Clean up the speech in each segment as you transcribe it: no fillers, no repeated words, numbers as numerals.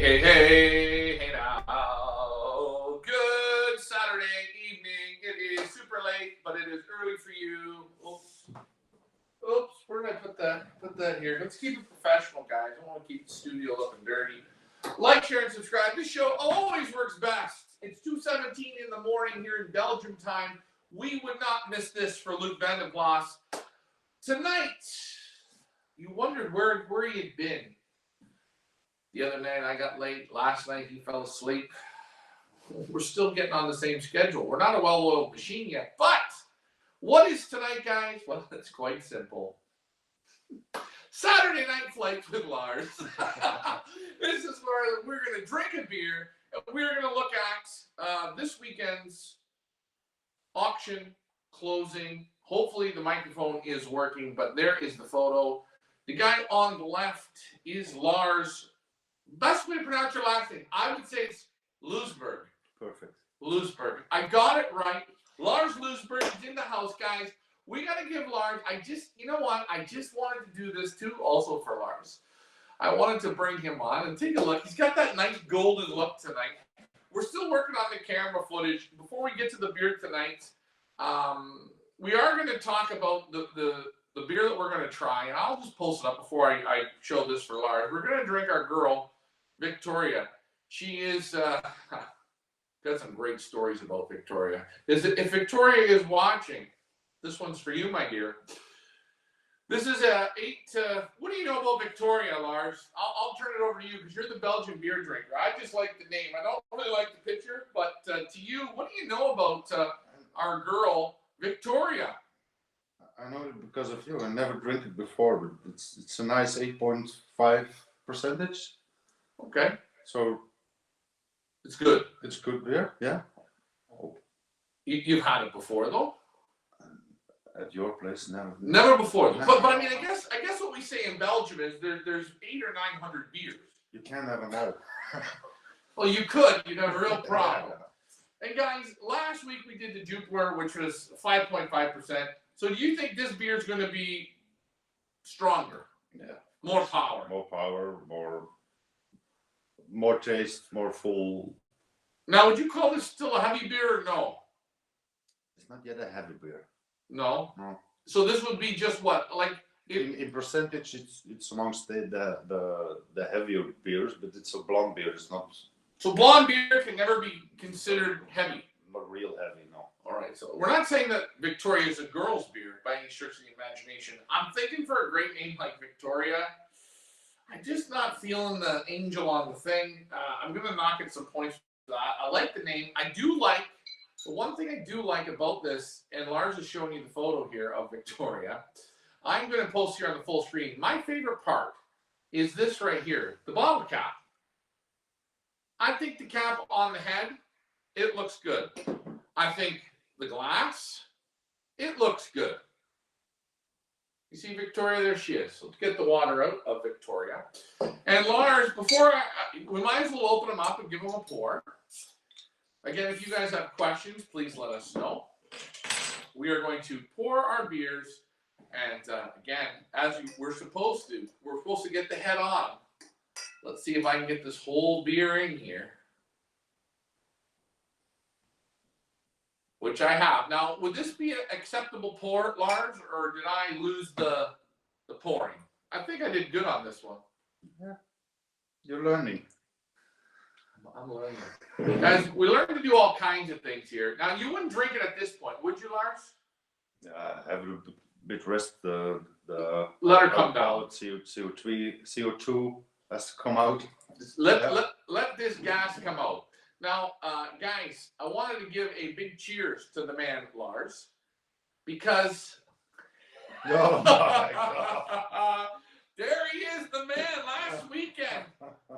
Hey now. Good Saturday evening. It is super late, but it is early for you. Oops. Where did I put that here? Let's keep it professional, guys. I don't want to keep the studio looking dirty. Like, share, and subscribe. This show always works best. It's 2:17 in the morning here in Belgium time. We would not miss this for Luc Van Den Plas. Tonight, you wondered where he had been. The other night I got late. Last night he fell asleep. We're still getting on the same schedule. We're not a well-oiled machine yet. But what is tonight, guys? Well, it's quite simple. Saturday Night Flights with Lars. This is where we're going to drink a beer. And we're going to look at this weekend's auction closing. Hopefully the microphone is working, but there is the photo. The guy on the left is Lars. Best way to pronounce your last name, I would say it's Leusberg. Perfect. Leusberg. I got it right. Lars Leusberg is in the house, guys. We got to give Lars, you know what? I just wanted to do this too, also for Lars. I wanted to bring him on and take a look. He's got that nice golden look tonight. We're still working on the camera footage. Before we get to the beer tonight, we are going to talk about the beer that we're going to try, and I'll just post it up before I show this for Lars. We're going to drink our girl, Victoria. She is, got some great stories about Victoria. If Victoria is watching, this one's for you, my dear. This is what do you know about Victoria, Lars? I'll turn it over to you because you're the Belgian beer drinker. I just like the name. I don't really like the picture, but to you, what do you know about our girl, Victoria? I know it because of you. I never drank it before, but it's a nice 8.5%. Okay. So it's good. It's good beer, yeah. You've had it before, though. At your place, never. Never before, though. But I mean, I guess what we say in Belgium is there's 800 or 900 beers. You can't have them all. Well, you could. You'd have a real problem. And guys, last week we did the Jupiter, which was 5.5%. So do you think this beer is going to be stronger? Yeah. More power. More power, more taste, more full. Now, would you call this still a heavy beer or no? It's not yet a heavy beer. No? No. So this would be just what? Like in percentage, it's amongst the heavier beers, but it's a blonde beer. It's not. So blonde beer can never be considered heavy. Not real heavy, no. All right, so we're not saying that Victoria is a girl's beer by any stretch of the imagination. I'm thinking for a great name like Victoria, I'm just not feeling the angel on the thing. I'm going to knock at some points for that. I like the name. The one thing I do like about this, and Lars is showing you the photo here of Victoria. I'm going to post here on the full screen. My favorite part is this right here, the bottle cap. I think the cap on the head, it looks good. I think the glass, it looks good. You see Victoria? There she is. Let's get the water out of Victoria. And Lars, we might as well open them up and give them a pour. Again, if you guys have questions, please let us know. We are going to pour our beers. And again, we're supposed to get the head on. Let's see if I can get this whole beer in here. Which I have. Now, would this be an acceptable pour, Lars, or did I lose the pouring? I think I did good on this one. Yeah. You're learning. I'm learning. Guys, we learn to do all kinds of things here. Now, you wouldn't drink it at this point, would you, Lars? Have a bit rest. The let her come down. CO2 has to come out. Let this gas come out. Now, guys, I wanted to give a big cheers to the man, Lars, because oh my God. There he is, the man last weekend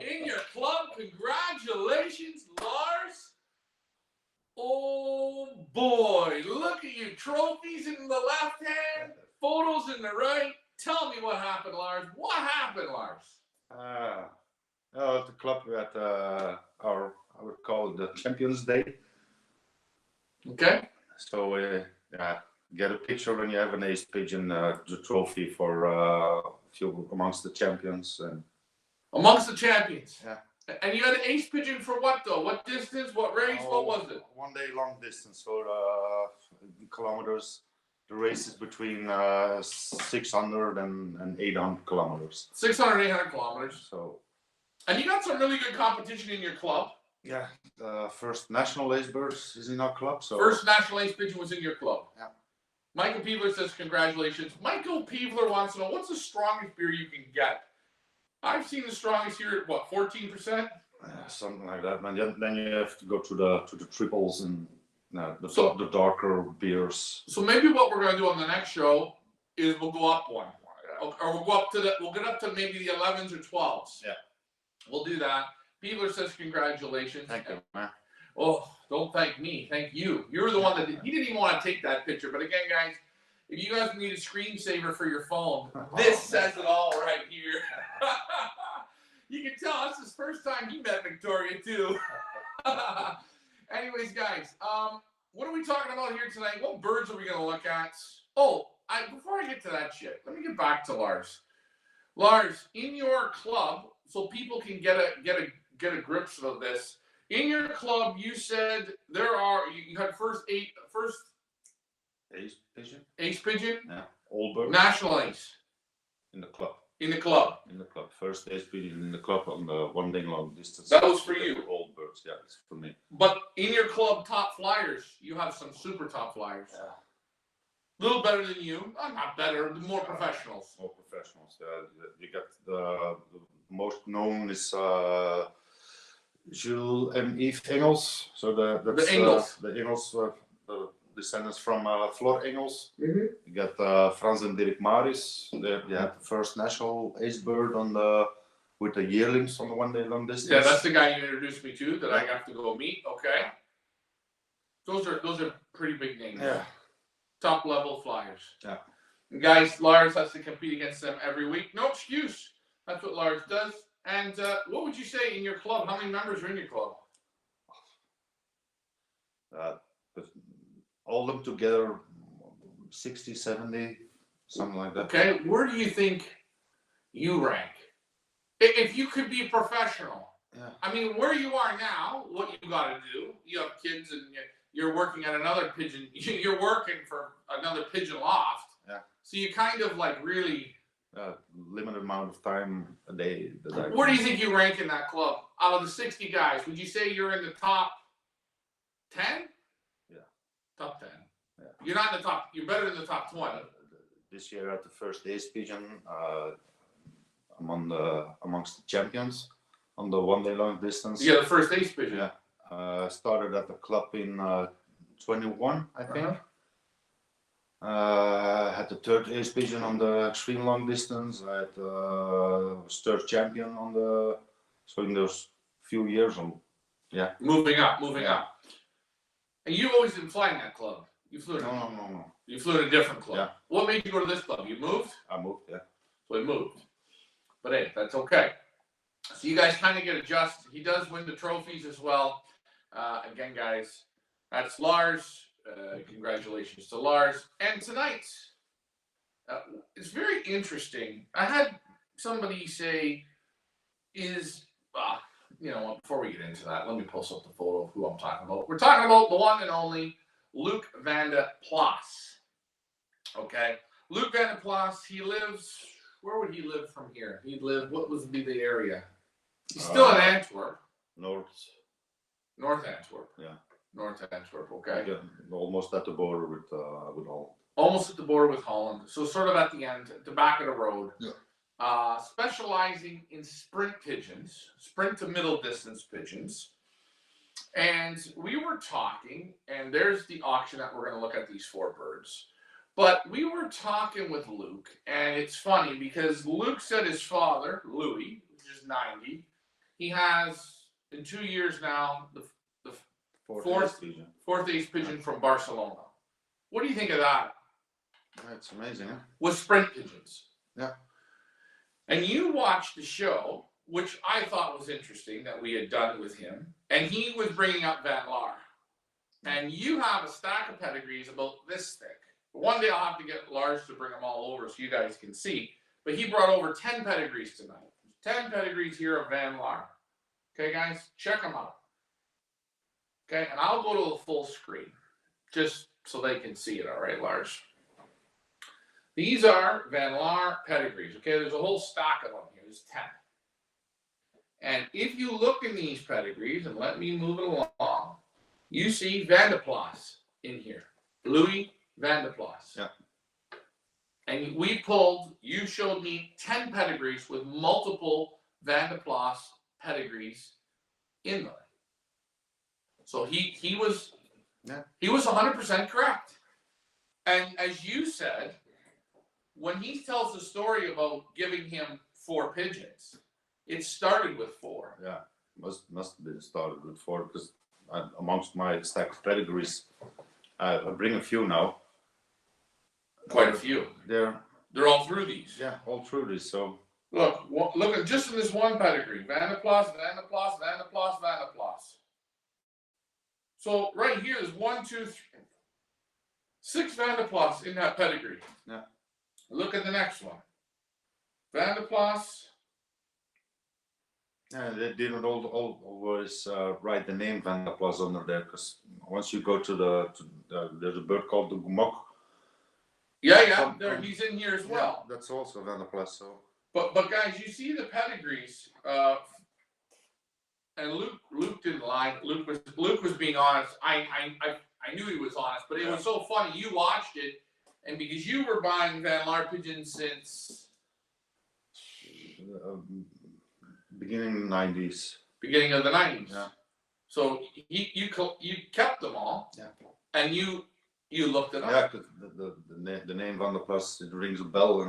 in your club. Congratulations, Lars. Oh, boy. Look at you. Trophies in the left hand, photos in the right. Tell me what happened, Lars. What happened, Lars? At the club at I would call it the Champions Day. Okay. So get a picture when you have an ace pigeon, the trophy for few amongst the champions. And amongst the champions. Yeah. And you had an ace pigeon for what though? What distance? What race? What was it? 1 day long distance, so kilometers. The race is between 600 and 800 kilometers. 600, 800 kilometers. So. And you got some really good competition in your club. Yeah, the first national ace bird is in our club. So. First national ace pigeon was in your club. Yeah. Michael Peevler says congratulations. Michael Peevler wants to know what's the strongest beer you can get. I've seen the strongest here at what, 14%? Something like that, man. Then you have to go to the triples and the darker beers. So maybe what we're gonna do on the next show is we'll go up one, or we'll go up to we'll get up to maybe the 11s or 12s. Yeah, we'll do that. Peevler says congratulations. Thank you, man. Oh, don't thank me. Thank you. You're the one that he didn't even want to take that picture. But again, guys, if you guys need a screensaver for your phone, this says it all right here. You can tell that's his first time he met Victoria too. Anyways, guys, what are we talking about here tonight? What birds are we going to look at? Oh, before I get to that shit, let me get back to Lars. Lars, in your club, so people can get a grip of this. In your club, you said you had first ace pigeon. Ace pigeon. Yeah, old bird. National ace. In the club. In the club. In the club. First ace pigeon in the club on the 1 day long distance. That was for you. Old birds, yeah, it's for me. But in your club top flyers, you have some super top flyers. Yeah. A little better than you. Not better, more professionals. More professionals. You got the most known is Jules and Yves Engels. So that's the Engels. The Engels, the descendants from Flor Engels. Mm-hmm. You got Frans and Dirk Maris. You had the first national ace bird with the yearlings on the 1 day long distance. Yeah, that's the guy you introduced me to that I have to go meet. Okay. Those are pretty big names. Yeah. Top level flyers. Yeah. And guys, Lars has to compete against them every week. No excuse. That's what Lars does. And what would you say in your club? How many members are in your club? All of them together, 60, 70, something like that. Okay, where do you think you rank? If you could be a professional. Yeah. I mean, where you are now, what you got to do, you have kids and you're working at another pigeon, you're working for another pigeon loft. Yeah. So you kind of like really... limited amount of time a day. Where do you think you rank in that club? Out of the 60 guys, would you say you're in the top 10? Yeah. Top 10. Yeah. You're not in the top, you're better than the top 20. This year at the first ace pigeon, I'm amongst the champions on the 1 day long distance. Yeah, the first ace pigeon. Yeah. Started at the club in 21, I think. Had the third ace pigeon on the extreme long distance. I had third champion on the. So in those few years, yeah. Moving up. And you've always been flying that club. You flew. No. You flew in a different club. Yeah. What made you go to this club? You moved. I moved. Yeah. So he moved. But hey, that's okay. So you guys kind of get adjusted. He does win the trophies as well. Again, guys, that's Lars. Congratulations to Lars. And tonight, it's very interesting. I had somebody say, before we get into that, let me post up the photo of who I'm talking about. We're talking about the one and only Luc Van Den Plas. Okay? Luc Van Den Plas, he lives, where would he live from here? He'd live, what would be the area? He's still in Antwerp. North Antwerp. Yeah. North Antwerp, okay. Yeah, almost at the border with Holland. Almost at the border with Holland. So sort of at the end, at the back of the road. Yeah. Specializing in sprint pigeons, sprint to middle distance pigeons. And we were talking, and there's the auction that we're going to look at these 4 birds. But we were talking with Luc, and it's funny because Luc said his father, Louis, which is 90, he has, in 2 years now, the fourth ace pigeon from Barcelona. What do you think of that? That's amazing, huh? With sprint pigeons. Yeah. And you watched the show, which I thought was interesting that we had done with him, and he was bringing up Van Laar. And you have a stack of pedigrees about this thick. One day I'll have to get Lars to bring them all over so you guys can see. But he brought over 10 pedigrees tonight. 10 pedigrees here of Van Laar. Okay, guys, check them out. Okay, and I'll go to the full screen just so they can see it. All right, Lars. These are Van Laar pedigrees. Okay, there's a whole stack of them here. There's 10. And if you look in these pedigrees, and let me move it along, you see Van Den Plas in here. Louis Van Den Plas. Yeah. And you showed me 10 pedigrees with multiple Van Den Plas pedigrees in them. So he was 100% correct. And as you said, when he tells the story about giving him 4 pigeons, it started with 4. Yeah, must have been started with 4 because amongst my stack of pedigrees, I bring a few now. Quite a few. They're all through these. Yeah, all through these. So look at just in this one pedigree: Van Den Plas, Van Den Plas, Van Den Plas, Van Den Plas. So right here is 1, 2, 3, 6 Van Den Plas in that pedigree. Yeah. Look at the next one. Van Den Plas. Yeah, they didn't always write the name Van Den Plas under there because once you go to there's a bird called the Gumok. Yeah, there he's in here as well. Yeah, that's also Van Den Plas. So, but guys, you see the pedigrees, and Luc didn't lie. Luc was being honest. I knew he was honest, but it was so funny. You watched it, and because you were buying Van Laar pigeons since beginning of the 90s. Beginning of the 90s. Yeah. So you kept them all. Yeah. And you looked it up. Yeah, because the name Van Den Plas, it rings a bell,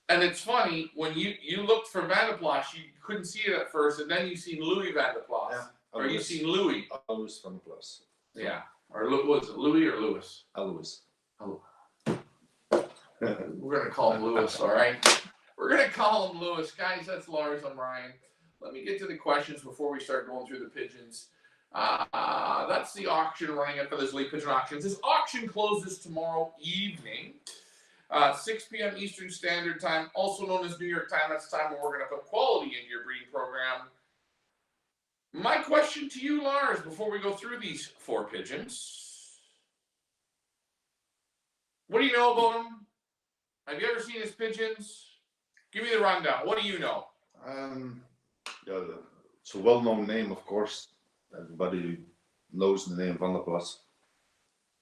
and it's funny when you looked for Van Den Plas, you couldn't see it at first, and then you seen Louis Van Den Plas. Yeah. Or you seen Louis. Louis Van Den Plas. Yeah. Or was it Louis or Louis? Louis. Oh. We're gonna call him Louis, all right? We're gonna call him Louis, guys. That's Lars. I'm Ryan. Let me get to the questions before we start going through the pigeons. That's the auction running up for this Elite Pigeon Auctions. This auction closes tomorrow evening, 6 p.m. Eastern Standard Time, also known as New York time. That's the time when we're going to put quality into your breeding program. My question to you, Lars, before we go through these 4 pigeons. What do you know about him? Have you ever seen his pigeons? Give me the rundown. What do you know? Yeah, it's a well-known name, of course. Everybody knows the name Van Den Plas.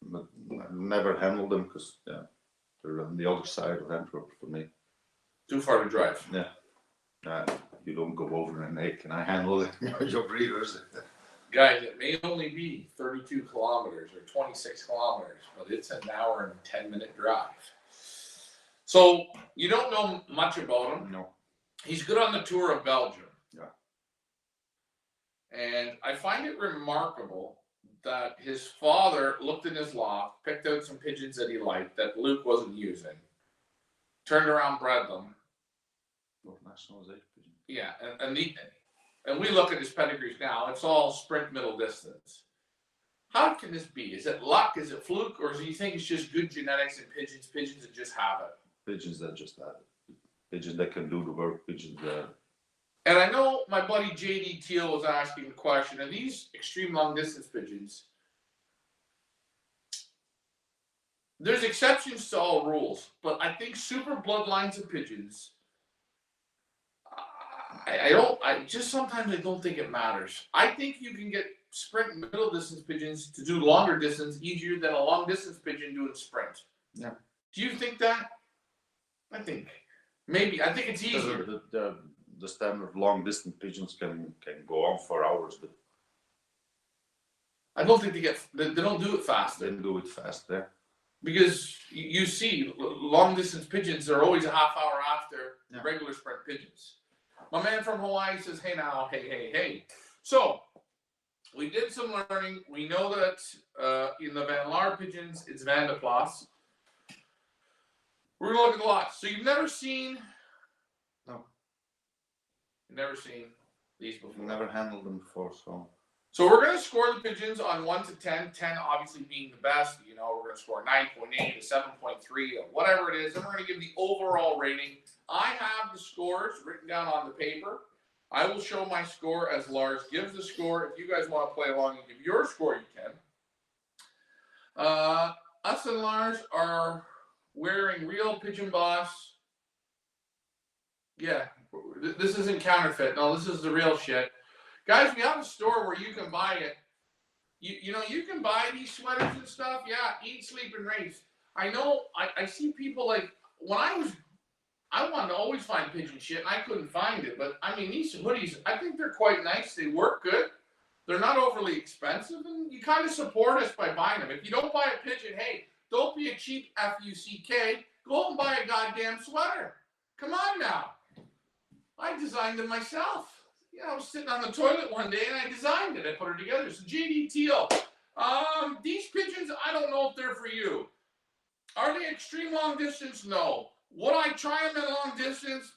But I never handled them because they're on the other side of Antwerp for me. Too far to drive. Yeah. You don't go over an egg. Can I handle your breeders? Guys, it may only be 32 kilometers or 26 kilometers, but it's an hour and a 10-minute drive. So you don't know much about him. No. He's good on the tour of Belgium. Yeah. And I find it remarkable that his father looked in his loft, picked out some pigeons that he liked that Luc wasn't using, turned around, bred them. Nationalization pigeon. Yeah, and we look at his pedigrees now. It's all sprint middle distance. How can this be? Is it luck? Is it fluke? Or do you think it's just good genetics in pigeons? Pigeons that just have it. Pigeons that just have it. Pigeons that can do the work. Pigeons that. And I know my buddy JD Teal was asking the question: are these extreme long distance pigeons? There's exceptions to all rules, but I think super bloodlines of pigeons. I just sometimes I don't think it matters. I think you can get sprint middle distance pigeons to do longer distance easier than a long distance pigeon doing sprint. Yeah. Do you think that? I think it's easier. The standard long distance pigeons can go on for hours, but I don't think they don't do it fast. They do it fast there. Because you see, long distance pigeons are always a half hour after regular sprint pigeons. My man from Hawaii says, hey now, hey. So, we did some learning. We know that in the Van Laar pigeons, it's Van Den Plas. We're going to look at the lots. So you've never seen... No. You've never seen these before? Never handled them before, so... So we're going to score the pigeons on 1 to 10, 10 obviously being the best. You know, we're going to score 9.8, a 7.3, or whatever it is. And we're going to give the overall rating. I have the scores written down on the paper. I will show my score as Lars gives the score. If you guys want to play along and give your score, you can. Us and Lars are wearing real Pigeon Boss. Yeah, this isn't counterfeit. No, this is the real shit. Guys, we have a store where you can buy it. You know, you can buy these sweaters and stuff. Yeah, eat, sleep, and race. I know, I see people like, when I wanted to always find Pigeon shit, and I couldn't find it. But, I mean, these hoodies, I think they're quite nice. They work good. They're not overly expensive, and you kind of support us by buying them. If you don't buy a Pigeon, hey, don't be a cheap F-U-C-K. Go out and buy a goddamn sweater. Come on now. I designed them myself. You know, I was sitting on the toilet one day, and I designed it. I put it together. So, JD Teal, these Pigeons, I don't know if they're for you. Are they extreme long distance? No. Would I try them in long distance?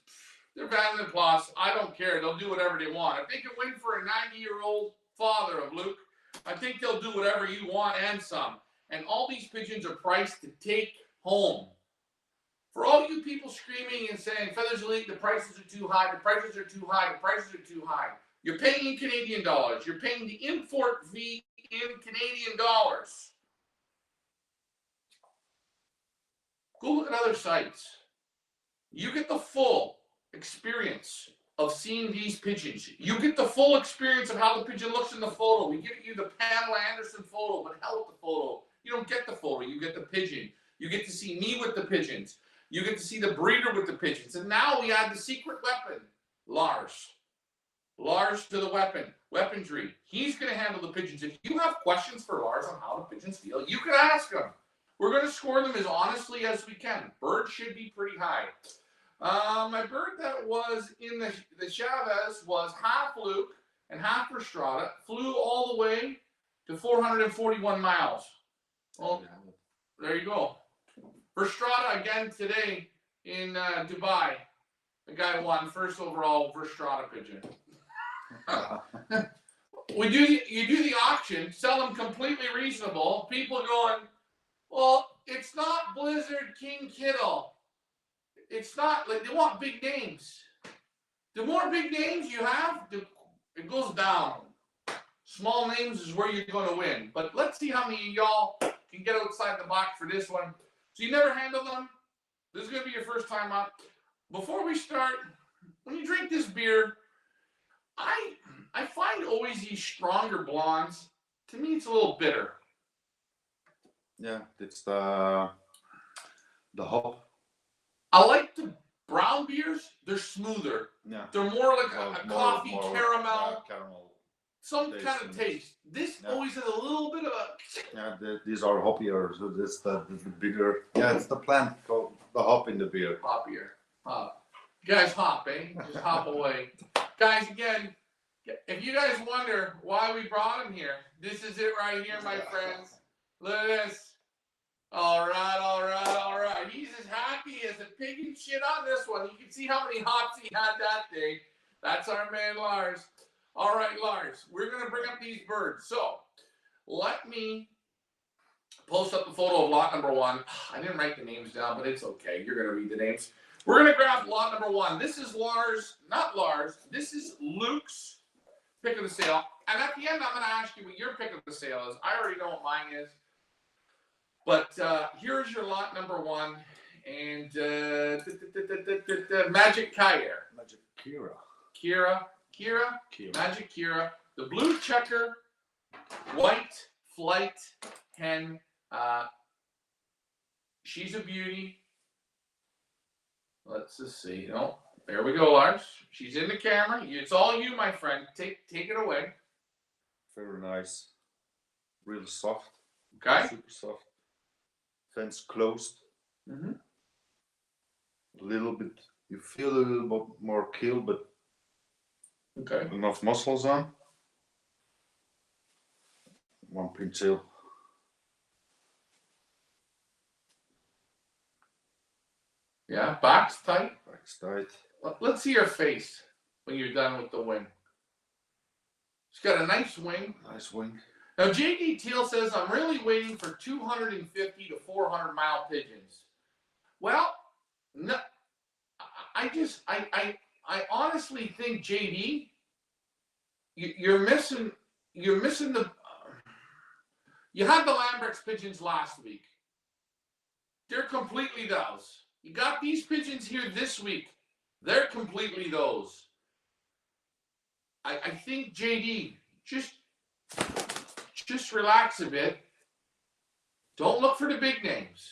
They're Van Den Plas. I don't care. They'll do whatever they want. If they can win for a 90-year-old father of Luke, I think they'll do whatever you want and some. And all these Pigeons are priced to take home. For all you people screaming and saying, Feathers Elite, the prices are too high, the prices are too high, the prices are too high. You're paying in Canadian dollars. You're paying the import fee in Canadian dollars. Go look at other sites. You get the full experience of seeing these pigeons. You get the full experience of how the pigeon looks in the photo. We give you the Pamela Anderson photo, but hell with the photo. You don't get the photo. You get the pigeon. You get to see me with the pigeons. You get to see the breeder with the pigeons. And now we add the secret weapon, Lars. Lars to the weaponry. He's going to handle the pigeons. If you have questions for Lars on how the pigeons feel, you can ask him. We're going to score them as honestly as we can. Bird should be pretty high. My bird that was in the Chavez was half Luke and half Verstrada. Flew all the way to 441 miles. Well, there you go. Verstrada again today in Dubai. The guy won first overall Verstrada pigeon. You do the auction, sell them completely reasonable. People going, well, it's not Blizzard King Kittle. It's not, like, they want big names. The more big names you have, it goes down. Small names is where you're going to win. But let's see how many of y'all can get outside the box for this one. So you never handle them. This is going to be your first time up. Before we start, when you drink this beer, I find always these stronger blondes, to me it's a little bitter. Yeah, it's the hop. I like the brown beers. They're smoother. Yeah. They're more like a coffee, caramel, caramel. Some kind of taste. This always has a little bit of a... Yeah, these are hoppier. So this the bitter. Yeah, it's the plant called the hop in the beer. Hoppier. Hop. You guys hop, eh? Just hop away. Guys, again, if you guys wonder why we brought him here, this is it right here, my friends. Look at this. All right, all right, all right. He's as happy as a pig and shit on this one. You can see how many hops he had that day. That's our man, Lars. All right, Lars, we're going to bring up these birds. So let me post up the photo of lot number one. I didn't write the names down, but it's okay. You're going to read the names. We're going to grab lot number one. This is Lars, not Lars. This is Luke's pick of the sale. And at the end, I'm going to ask you what your pick of the sale is. I already know what mine is. But here's your lot number one. And Magic Kyer. Magic Kira. Kira. Magic Kira. The blue checker, white flight hen. She's a beauty. Let's just see. Oh, there we go, Lars. She's in the camera. It's all you, my friend. Take it away. Very nice. Real soft. Okay. Super soft. Fence closed. Mm-hmm. A little bit. You feel a little bit more kill, but okay. Enough muscles on. One pintail. Yeah, back's tight. Back's tight. Let's see her face when you're done with the wing. She's got a nice wing. Nice wing. Now, JD Teal says, I'm really waiting for 250 to 400 mile pigeons. Well, no, I honestly think, JD, you're missing the. You had the Lambert's pigeons last week. They're completely those. You got these pigeons here this week. They're completely those. I think JD, just relax a bit. Don't look for the big names.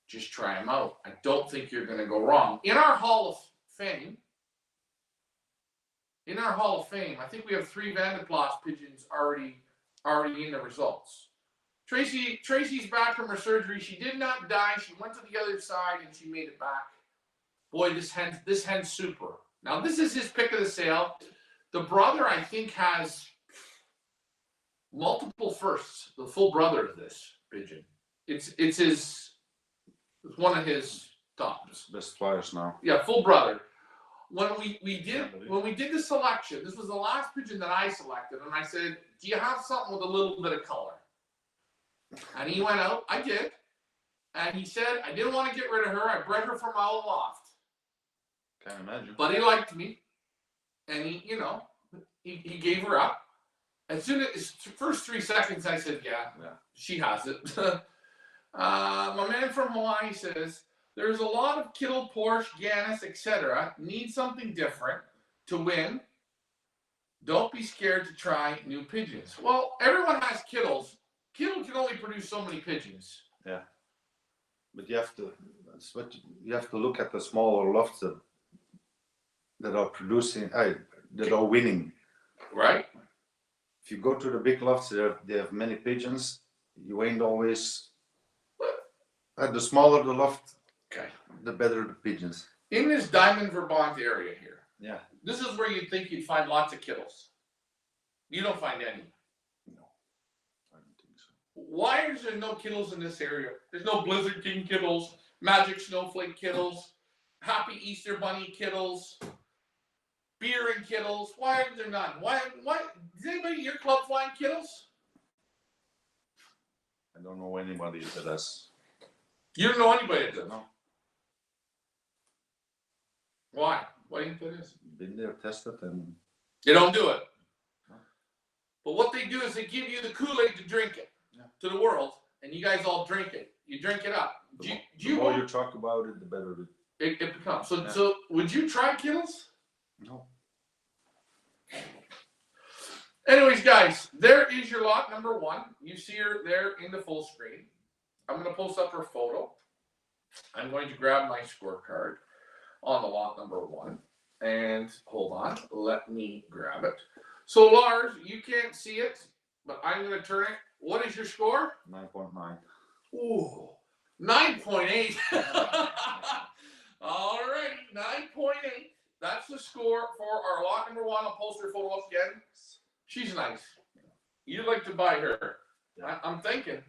Just try them out. I don't think you're going to go wrong. In our Hall of Fame, I think we have 3 Van Den Plas pigeons already in the results. Tracy's back from her surgery. She did not die. She went to the other side and she made it back. Boy, this hen's super. Now this is his pick of the sale. The brother, I think, has multiple firsts. The full brother of this pigeon. It's one of his tops. Best flyers now. Yeah, full brother. When we did the selection, this was the last pigeon that I selected, and I said, "Do you have something with a little bit of color?" And he went out. I did, and he said, "I didn't want to get rid of her. I bred her from our loft." Can't imagine. But he liked me, and he gave her up. As soon as first 3 seconds, I said, "Yeah, she has it." My man from Hawaii says, "There's a lot of Kittle, Porsche, Gannis, etc. Need something different to win. Don't be scared to try new pigeons." Well, everyone has Kittles. Kittle can only produce so many pigeons. Yeah, but you have to look at the smaller lofts that are producing, that are winning. Right. If you go to the big lofts, they have many pigeons. You ain't always. The smaller the loft, okay, the better the pigeons. In this Diamond, Vermont area here, yeah, this is where you'd think you'd find lots of Kittles. You don't find any. No, I don't think so. Why is there no Kittles in this area? There's no Blizzard King Kittles, Magic Snowflake Kittles, Happy Easter Bunny Kittles, Beer and Kittles. Why are there none? Why? Is anybody at your club flying Kittles? I don't know anybody that has. You don't know anybody that does? No. Why? Why do you think that is? Been there, tested, and They don't do it. But what they do is they give you the Kool-Aid to drink it to the world, and you guys all drink it. You drink it up. The more you talk about it, the better it becomes. So would you try Kittles? No. Anyways, guys, there is your lot number 1. You see her there in the full screen. I'm going to post up her photo. I'm going to grab my scorecard on the lot number 1. And hold on, let me grab it. So Lars, you can't see it, but I'm going to turn it. What is your score? 9.9. Ooh, 9.8. All right, 9.8. That's the score for our lot number 1. I'll post her photo up again. She's nice. You'd like to buy her. Yeah. I'm thinking.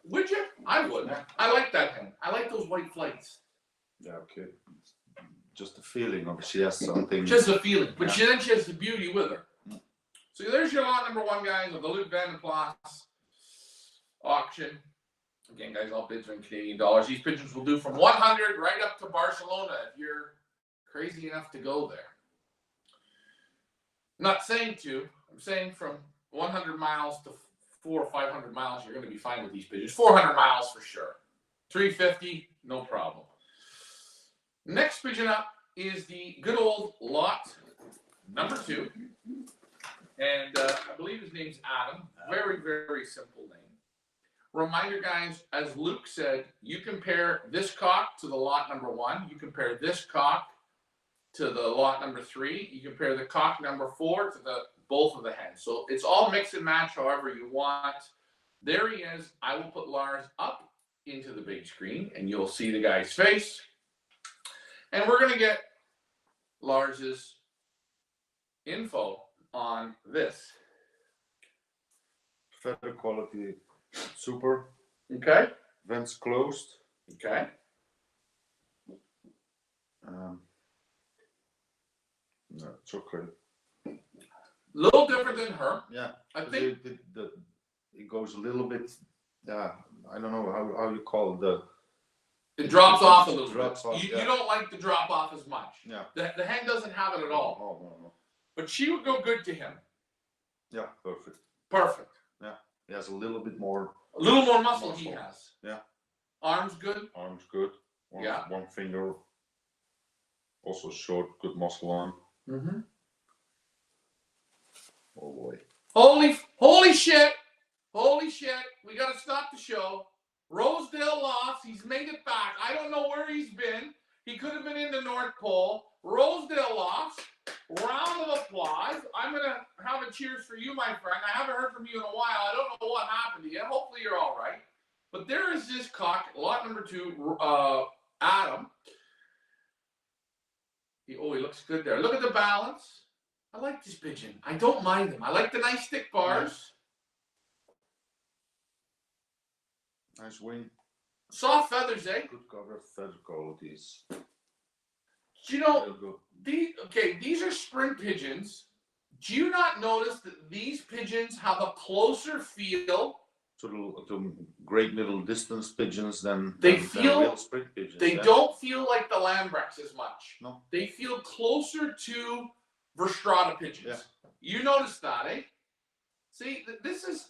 Would you? I would. Yeah. I like that hen. I like those white flights. Yeah, okay. Just the feeling of she has something. Just a feeling. But then she has the beauty with her. So there's your lot number 1, guys, of the Luc Van Den Plas auction. Again, guys, all bids are in Canadian dollars. These pigeons will do from 100 right up to Barcelona if you're crazy enough to go there. I'm not saying I'm saying from 100 miles to 400 or 500 miles, you're going to be fine with these pigeons. 400 miles for sure. 350, no problem. Next pigeon up is the good old lot number 2. And I believe his name's Adam. Very, very simple name. Reminder, guys, as Luke said, you compare this cock to the lot number 1. You compare this cock to the lot number 3. You compare the cock number 4 to both of the hens. So it's all mix and match however you want. There he is. I will put Lars up into the big screen, and you'll see the guy's face. And we're going to get Lars's info on this. Feather quality, super. Okay. Vents closed. Okay. No, it's okay. Little different than her. Yeah. I think it goes a little bit. Yeah, I don't know how you call it. It drops off a little drops bit. off, You don't like the drop off as much. Yeah. The hen doesn't have it at all. Oh, no. But she would go good to him. Yeah, perfect. Perfect. Yeah, he has a little bit more. A little more muscle he has. Yeah. Arms good. Arms good. One finger. Also short, good muscle on. Mm-hmm. Oh boy. Holy shit. Holy shit. We got to stop the show. Rosedale lost. He's made it back. I don't know where he's been. He could have been in the North Pole. Rosedale lost. Round of applause. I'm going to have a cheers for you, my friend. I haven't heard from you in a while. I don't know what happened to you. Hopefully you're all right. But there is this cock, lot number 2, Adam. He looks good there. Look at the balance. I like this pigeon. I don't mind him. I like the nice thick bars. Nice wing. Soft feathers, eh? Good cover, feather qualities. Do you know, these are spring pigeons. Do you not notice that these pigeons have a closer feel To great middle distance pigeons than real spring pigeons. They don't feel like the Lambrechts as much. No. They feel closer to Verstrata pigeons. Yeah. You notice that, eh? See, this is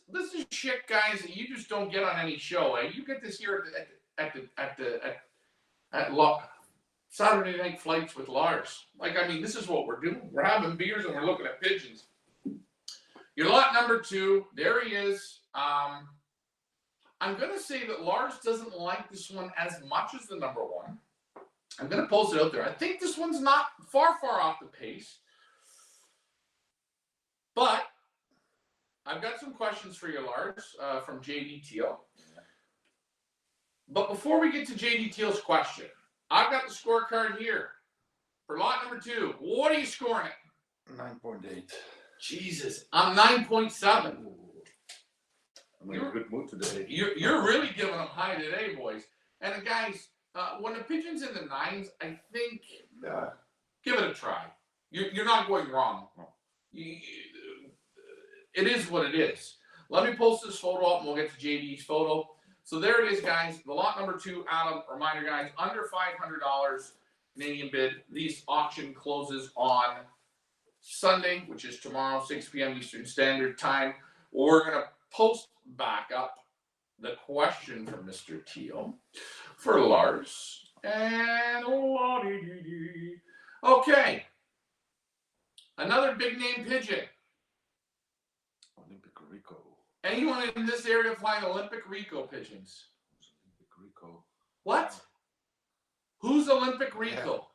shit, guys, that you just don't get on any show, eh? You get this here at Saturday Night Flights with Lars. Like, I mean, this is what we're doing. We're having beers and we're looking at pigeons. Your lot number 2, there he is. I'm going to say that Lars doesn't like this one as much as the number 1. I'm going to post it out there. I think this one's not far off the pace. But I've got some questions for you, Lars, from JD Teal. But before we get to JD Teal's question, I've got the scorecard here for lot number 2. What are you scoring it? 9.8. Jesus, I'm 9.7. I'm in a good mood today. You're really giving them high today, boys. And guys, when the pigeon's in the 9s, I think give it a try. You're not going wrong. It is what it is. Let me post this photo up and we'll get to JD's photo. So there it is, guys. The lot number 2, Adam, reminder, guys, under $500 Canadian bid. This auction closes on Sunday, which is tomorrow, 6 p.m. Eastern Standard Time. We're going to post back up the question from Mr. Teal for Lars. And okay. Another big name pigeon. Olympic Rico. Anyone in this area flying Olympic Rico pigeons? Olympic Rico. What? Who's Olympic Rico?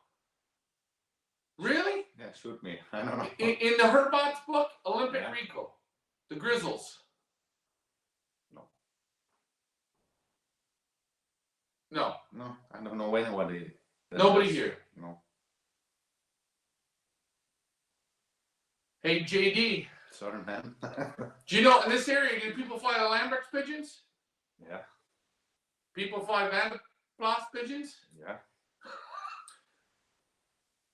Yeah. Really? Yeah, shoot me. I don't know. In the Herbott's book, Olympic Rico. The Grizzles. No. No, I don't know anybody. Nobody here. No. Hey, JD. Sorry, man. Do you know, in this area, do people fly the Lambrechts pigeons? Yeah. People fly Van Den Plas pigeons? Yeah.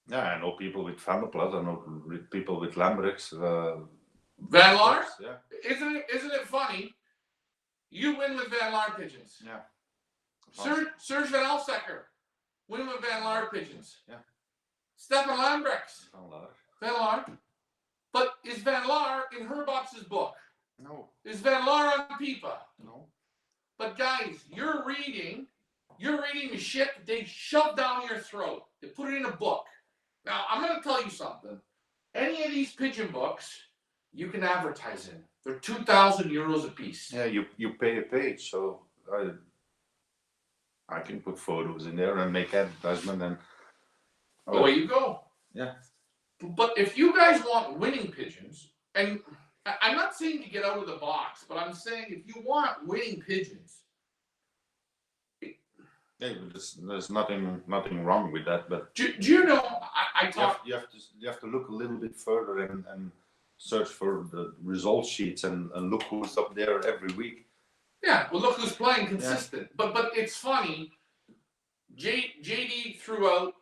Yeah, I know people with Van Den Plas. I know people with Lambrechts. Van Laar? Yeah. Isn't it funny? You win with Van Laar pigeons. Yeah. Serge Van Alsecker win with Van Laar pigeons. Yeah. Stefan Lambrechts. Van Laar. Van Laar. But is Van Laar in Herbott's book? No. Is Van Laar on Pipa? No. But guys, you're reading the shit that they shove down your throat. They put it in a book. Now, I'm going to tell you something. Any of these pigeon books, you can advertise in. They're 2,000 euros a piece. Yeah, you pay a page, so I can put photos in there and make advertisement and. Away you go. Yeah. But if you guys want winning pigeons, and I'm not saying to get out of the box, but I'm saying if you want winning pigeons. Yeah, there's nothing wrong with that, but. Do you know? I talk. You have to look a little bit further and search for the result sheets and look who's up there every week. Yeah, well, look who's playing consistent. Yeah. But it's funny. JD threw out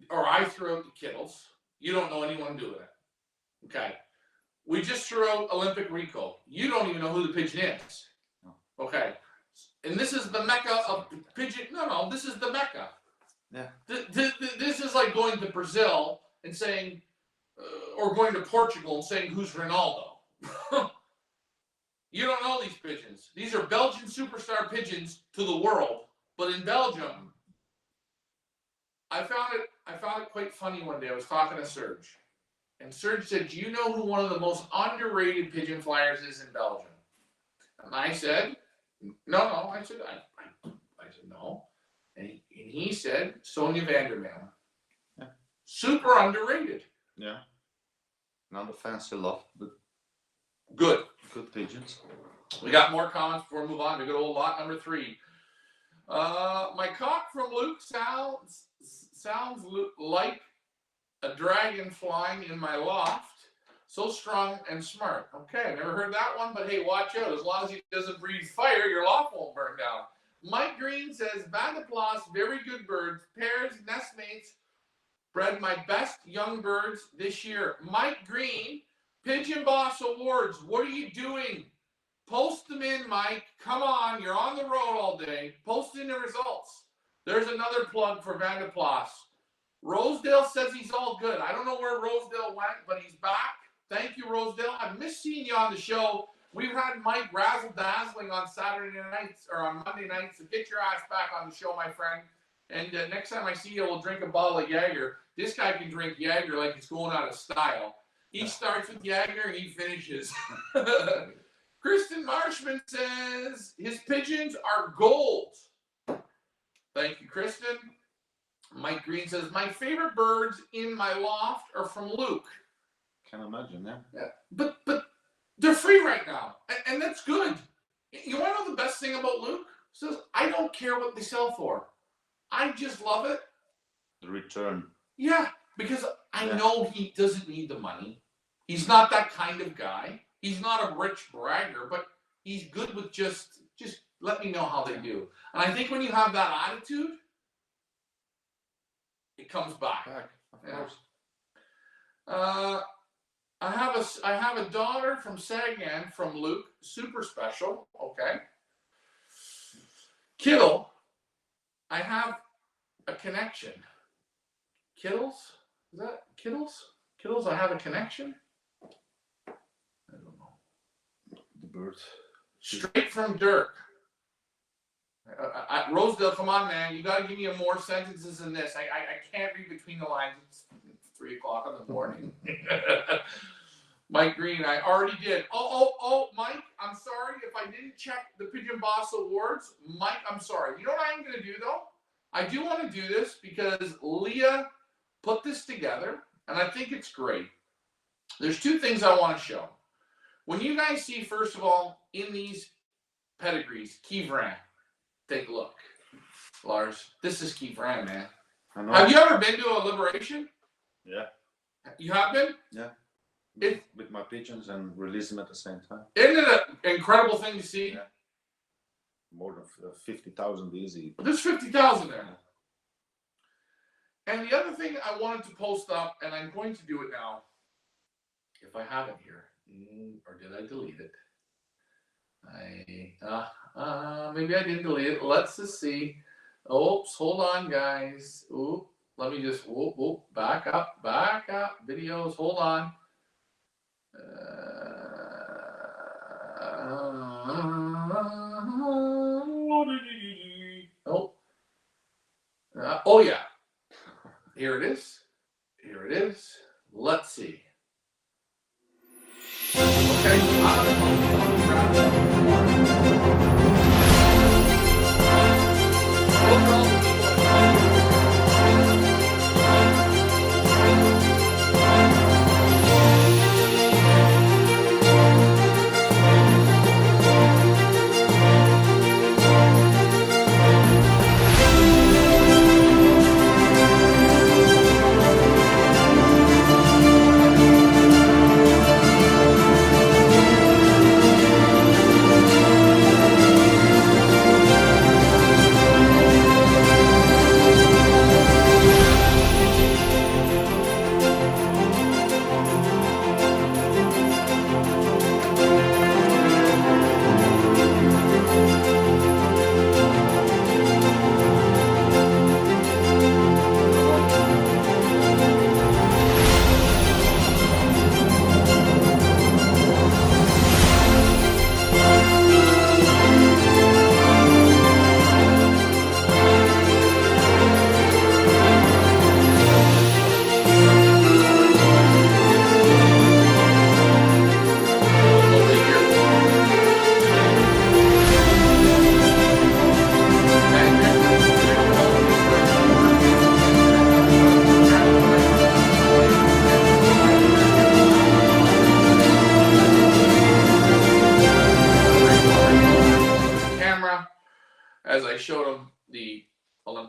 I threw out the Kittles. You don't know anyone doing it. Okay. We just threw out Olympic Rico. You don't even know who the pigeon is. No. Okay. And this is the mecca of pigeon. No, this is the mecca. Yeah. This is like going to Brazil and saying, or going to Portugal and saying, who's Ronaldo? You don't know these pigeons. These are Belgian superstar pigeons to the world, but in Belgium, I found it quite funny one day. I was talking to Serge, and Serge said, "Do you know who one of the most underrated pigeon flyers is in Belgium?" And I said, "No." I said, I said no, and he said, "Sonia Vandermeer." Yeah. Super underrated. Yeah. Not a fancy lot, but Good pigeons. We got more comments before we move on to good old lot number 3. My cock from Luke sounds like a dragon flying in my loft. So strong and smart. Okay, I never heard that one, but hey, watch out. As long as he doesn't breathe fire, your loft won't burn down. Mike Green says, Van den Plas, very good birds. Pairs, nestmates, bred my best young birds this year. Mike Green, Pigeon Boss Awards. What are you doing? Post them in, Mike. Come on, you're on the road all day. Post in the results. There's another plug for Van den Plas. Rosedale says he's all good. I don't know where Rosedale went, but he's back. Thank you, Rosedale. I've missed seeing you on the show. We've had Mike razzle dazzling on Saturday nights or on Monday nights. So get your ass back on the show, my friend. And next time I see you, we'll drink a bottle of Jaeger. This guy can drink Jaeger like it's going out of style. He starts with Jaeger and he finishes. Kristen Marshman says his pigeons are gold. Thank you, Kristen. Mike Green says my favorite birds in my loft are from Luke. Can imagine, yeah. But they're free right now, and that's good. You want to know the best thing about Luke? He says I don't care what they sell for. I just love it. The return. Yeah, because I know he doesn't need the money. He's not that kind of guy. He's not a rich bragger, but he's good with just let me know how they do. And I think when you have that attitude, it comes back. Of course. I have a daughter from Sagan from Luke, super special. Okay. Kittle, I have a connection. Kittles? Is that Kittles? Kittles, I have a connection? I don't know. The bird. Straight from Dirk. Rosedale, come on, man. You got to give me more sentences than this. I can't read between the lines. It's 3 o'clock in the morning. Mike Green, I already did. Oh, Mike, I'm sorry if I didn't check the Pigeon Boss Awards. Mike, I'm sorry. You know what I'm going to do, though? I do want to do this because Leah put this together, and I think it's great. There's 2 things I want to show. When you guys see, first of all, in these pedigrees, Kivran, take a look. Lars, this is Kivran, man. I know. Have you ever been to a liberation? Yeah. You have been? Yeah. With my pigeons and release them at the same time. Isn't it an incredible thing to see? Yeah. More than 50,000 easy. There's 50,000 there. And the other thing I wanted to post up, and I'm going to do it now, if I have it here, or did I delete it? Maybe I didn't delete it. Let's just see. Oops, hold on, guys. Oop, let me just back up. Videos, hold on. Oh yeah. Here it is. Let's see.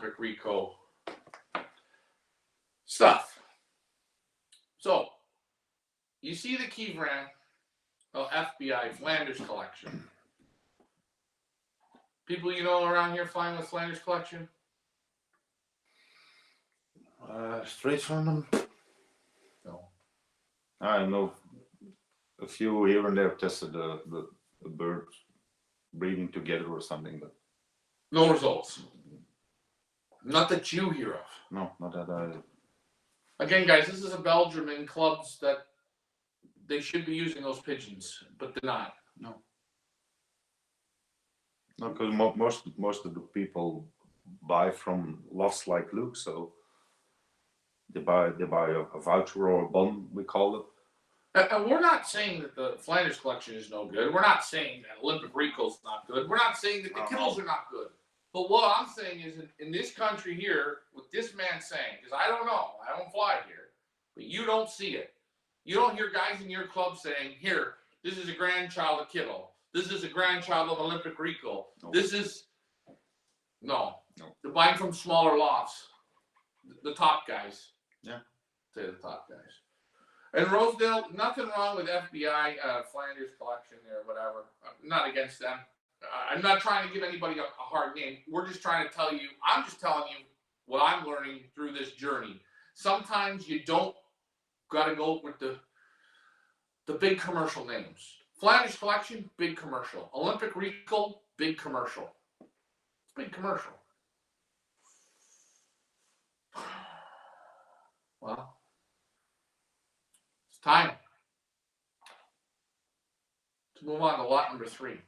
Olympic Rico stuff. So, you see the Kivran FBI Flanders collection. People you know around here flying with Flanders collection? Straight from them. No. I know a few here and there tested the birds breeding together or something, but No results. Not that you hear of. no, not that I. Again, guys, this is a Belgium in clubs that they should be using those pigeons, but they're not. No, because most of the people buy from lots like Luc, so they buy a voucher or a bon, we call it. And we're not saying that the Flanders collection is no good. We're not saying that Olympic Rico's not good. We're not saying that the Kittles are not good. But what I'm saying is, in this country here, with this man saying, because I don't know, I don't fly here, but you don't see it. You don't hear guys in your club saying, here, this is a grandchild of Kittle. This is a grandchild of Olympic Rico. No. This is, no. They're buying from smaller lots. The top guys. Yeah. Say the top guys. And Rosedale, nothing wrong with FBI Flanders collection or whatever. I'm not against them. I'm not trying to give anybody a hard name. We're just trying to tell you, I'm just telling you what I'm learning through this journey. Sometimes you don't got to go with the big commercial names. Flanders collection, big commercial. Olympic Rico, big commercial. Big commercial. Well, it's time to move on to lot number 3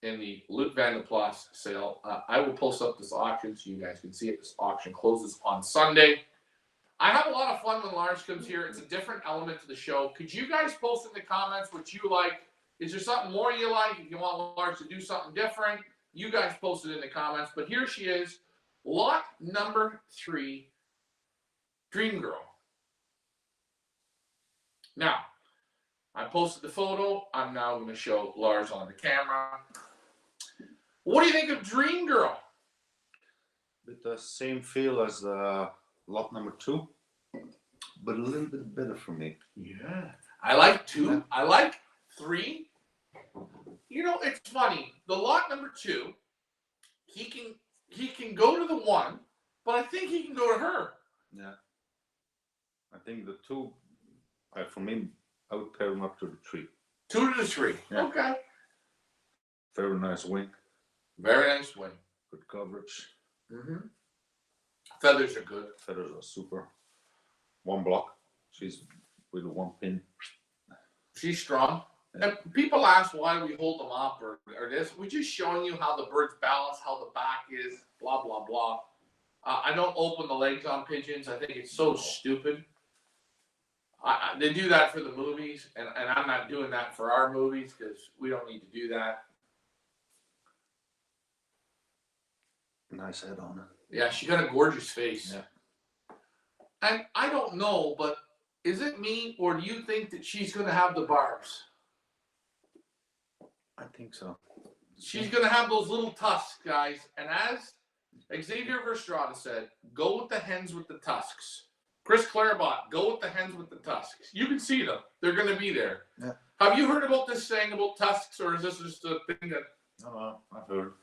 in the Luc Van Den Plas sale. I will post up this auction so you guys can see it. This auction closes on Sunday. I have a lot of fun when Lars comes here. It's a different element to the show. Could you guys post in the comments what you like? Is there something more you like? If you want Lars to do something different, you guys post it in the comments. But here she is, lot number 3, Dreamgirl. Now, I posted the photo. I'm now going to show Lars on the camera. What do you think of Dreamgirl? With the same feel as lot number 2, but a little bit better for me. Yeah. I like 2. Yeah. I like 3. You know, it's funny. The lot number 2, he can go to the 1, but I think he can go to her. Yeah. I think the 2, for me, I would pair him up to the 3. 2 to the 3. Yeah. Okay. Very nice wing. Very nice wing. Good coverage. Mm-hmm. Feathers are good. Feathers are super. 1 block. She's with a 1 pin. She's strong. Yeah. And people ask why we hold them up or this. We're just showing you how the birds balance, how the back is, blah, blah, blah. I don't open the legs on pigeons. I think it's so stupid. They do that for the movies, and I'm not doing that for our movies because we don't need to do that. Nice head on it. Yeah, she got a gorgeous face. Yeah. And I don't know, but is it me or do you think that she's going to have the barbs? I think so. She's going to have those little tusks, guys. And as Xavier Verstrada said, go with the hens with the tusks. Chris Clarebot, go with the hens with the tusks. You can see them. They're going to be there. Yeah. Have you heard about this saying about tusks, or is this just a thing that... No, I've heard.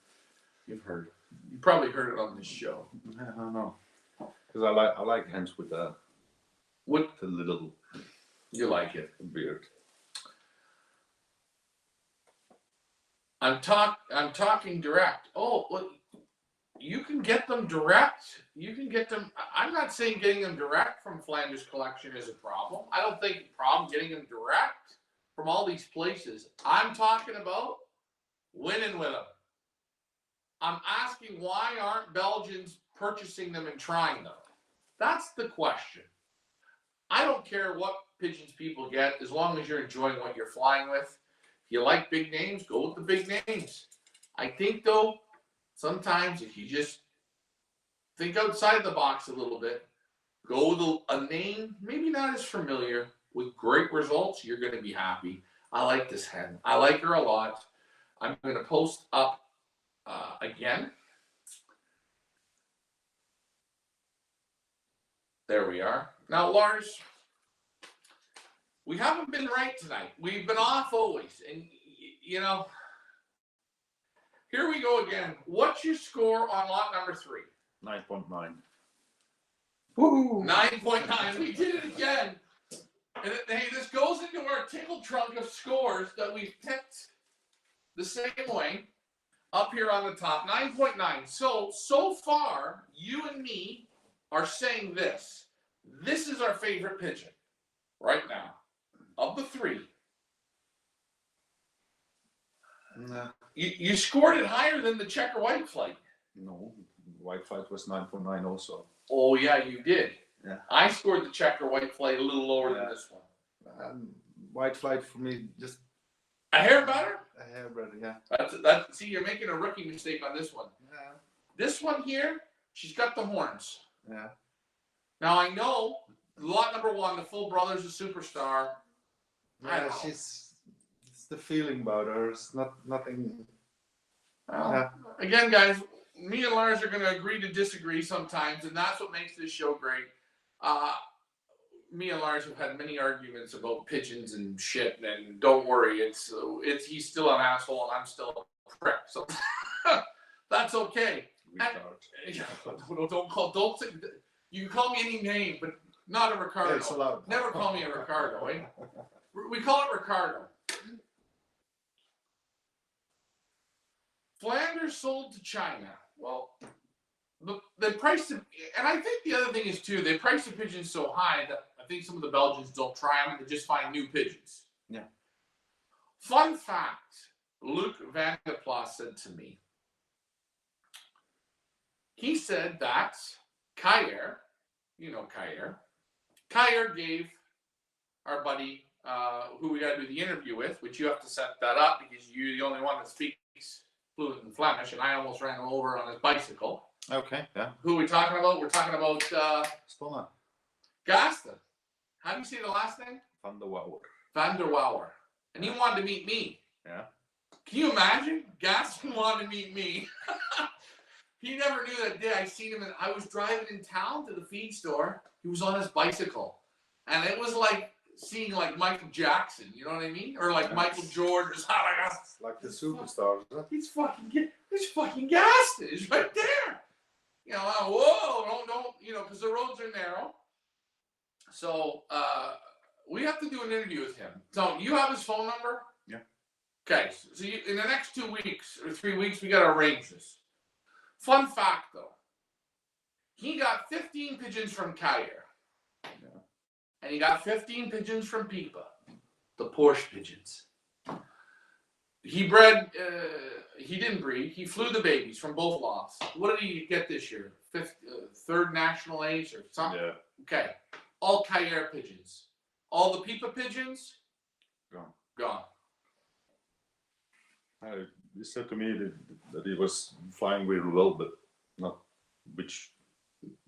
You've heard. You probably heard it on this show. I don't know. Because I like hens with the little... You like it. Beard. I'm talking direct. Oh, well, you can get them direct. You can get them. I'm not saying getting them direct from Flanders Collection is a problem. I don't think a problem getting them direct from all these places. I'm talking about winning with them. I'm asking why aren't Belgians purchasing them and trying them? That's the question. I don't care what pigeons people get as long as you're enjoying what you're flying with. If you like big names, go with the big names. I think, though, sometimes if you just think outside the box a little bit, go with a name maybe not as familiar with great results, you're going to be happy. I like this hen. I like her a lot. I'm going to post up again There we are. Now, Lars, we haven't been right tonight. We've been off always. And, you know, here we go again. What's your score on lot number 3? 9.9. Woo! 9.9. We did it again. And hey, this goes into our tickle trunk of scores that we've picked the same way up here on the top. 9.9. So far, you and me are saying this. This is our favorite pigeon right now. Of the 3. Nah. You scored it higher than the checker white flight. No, white flight was 9.9 also. Oh, yeah, you did. Yeah. I scored the checker white flight a little lower than this one. White flight for me, just a hair better? A hair better, yeah. That's see, you're making a rookie mistake on this one. Yeah. This one here, she's got the horns. Yeah. Now I know lot number 1, the full brother's a superstar. Yeah, it's the feeling about her. It's nothing. Well, again, guys, me and Lars are going to agree to disagree sometimes, and that's what makes this show great. Me and Lars have had many arguments about pigeons and shit, and don't worry, it's he's still an asshole and I'm still a prick, so that's okay. Don't say, you can call me any name, but not a Ricardo. Yeah, it's allowed. Never call me a Ricardo, eh? We call it Ricardo. Flanders sold to China. Well, the price of, and I think the other thing is too, they price the pigeons so high that I think some of the Belgians don't try them and they just find new pigeons. Yeah. Fun fact, Luc Van Den Plas said to me, he said that Kayer, you know Kayer gave our buddy, who we got to do the interview with, which you have to set that up because you're the only one that speaks fluent in Flemish, and I almost ran him over on his bicycle. Okay, yeah. Who are we talking about? We're talking about Spanna. Gaston. How do you say the last name? Van der Wouwer. Van der Wouwer. And he wanted to meet me. Yeah. Can you imagine? Gaston wanted to meet me. He never knew that day. I seen him, and I was driving in town to the feed store. He was on his bicycle, and it was like seeing like Michael Jackson. You know what I mean? Or like Michael Jordan. Or something like that. Like the superstars. He's fucking Gaston. He's right there. You know, whoa, don't, you know, because the roads are narrow. So we have to do an interview with him. So you have his phone number? Yeah. Okay, so in the next 2 weeks or 3 weeks, we got to arrange this. Fun fact, though. He got 15 pigeons from Kayer. Yeah. And he got 15 pigeons from Pipa, the Porsche pigeons. He bred, he didn't breed, he flew the babies from both lots. What did he get this year? Third national A's or something? Yeah. Okay. All Kayer pigeons. All the Pipa pigeons? Gone. He said to me that he was flying very well, but not which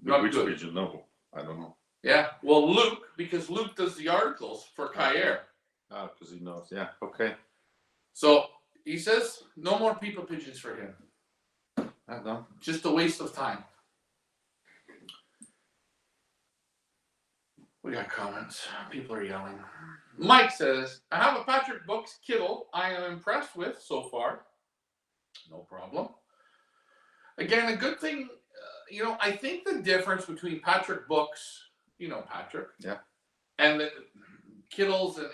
good. pigeon, no. I don't know. Yeah. Well, Luke, because Luke does the articles for Kayer. Ah, because he knows. Yeah, okay. So he says no more Pipa pigeons for him. I don't know. Just a waste of time. We got comments. People are yelling. Mike says, I have a Patrick Brooks Kittle I am impressed with so far. No problem. Again, a good thing, you know, I think the difference between Patrick Brooks, you know Patrick. Yeah. And the Kittles, and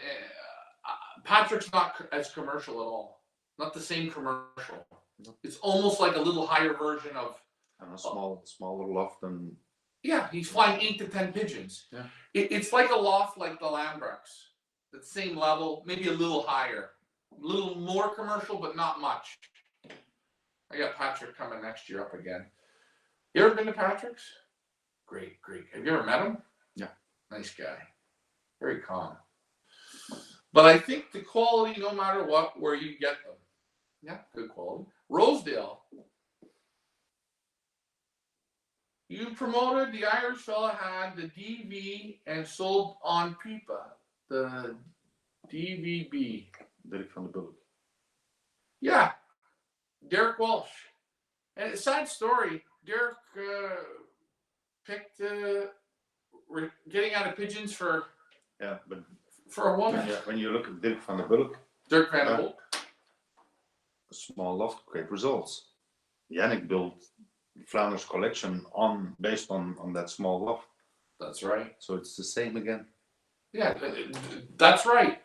Patrick's not as commercial at all. Not the same commercial. No. It's almost like a little higher version of. And a smaller loft and. Yeah, he's flying 8 to 10 pigeons. Yeah. It's like a loft like the Lambrechts. The same level, maybe a little higher. A little more commercial, but not much. I got Patrick coming next year up again. You ever been to Patrick's? Great. Have you ever met him? Yeah. Nice guy. Very calm. But I think the quality, no matter what, where you get them. Yeah, good quality. Rosedale. You promoted, the Irish fella had the DV and sold on Pipa. The DVB. Derek van der Bulk. Yeah. Derek Walsh. And a sad story. Derek picked we're getting out of pigeons for but a woman. when you look at Dirk van den Plas, Dirk Van Den Plas. a small loft, great results. Yannick built Flanders collection based on that small loft. That's right. So it's the same again. Yeah, that's right.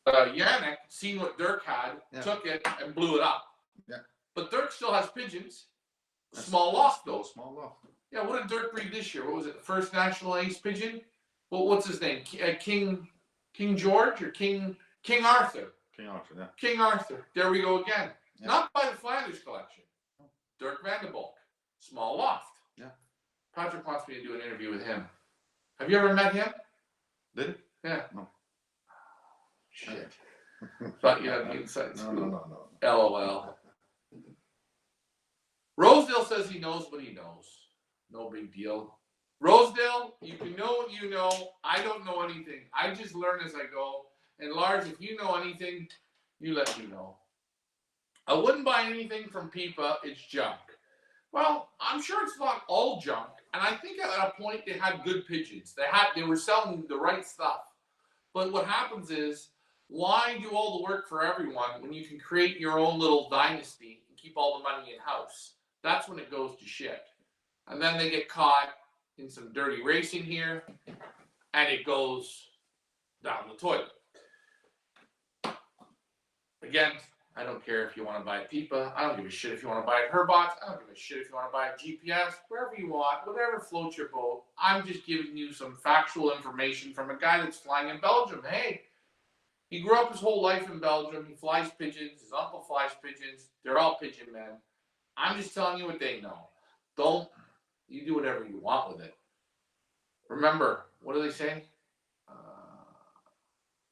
Yannick seen what Dirk had, took it and blew it up. Yeah. But Dirk still has pigeons. Small loft though. Small loft. Yeah, what did Dirk breed this year? What was it? First national ace pigeon? Well, what's his name? King George or King Arthur? King Arthur, yeah. King Arthur. There we go again. Yeah. Not by the Flanders collection. Dirk Van Den Plas. Small loft. Yeah. Patrick wants me to do an interview with him. Have you ever met him? Did it? Yeah. No. Shit. Thought you had the inside scoop. No. LOL. Rosedale says he knows what he knows. No big deal. Rosedale, you can know what you know. I don't know anything. I just learn as I go. And Lars, if you know anything, you let me know. I wouldn't buy anything from Pipa. It's junk. Well, I'm sure it's not all junk. And I think at a point they had good pigeons. They were selling the right stuff. But what happens is, why do all the work for everyone when you can create your own little dynasty and keep all the money in-house? That's when it goes to shit. And then they get caught in some dirty racing here, and it goes down the toilet. Again, I don't care if you want to buy a Pipa. I don't give a shit if you want to buy a Herbots. I don't give a shit if you want to buy a GPS. Wherever you want, whatever floats your boat. I'm just giving you some factual information from a guy that's flying in Belgium. Hey, he grew up his whole life in Belgium. He flies pigeons. His uncle flies pigeons. They're all pigeon men. I'm just telling you what they know. You do whatever you want with it. Remember, what do they say?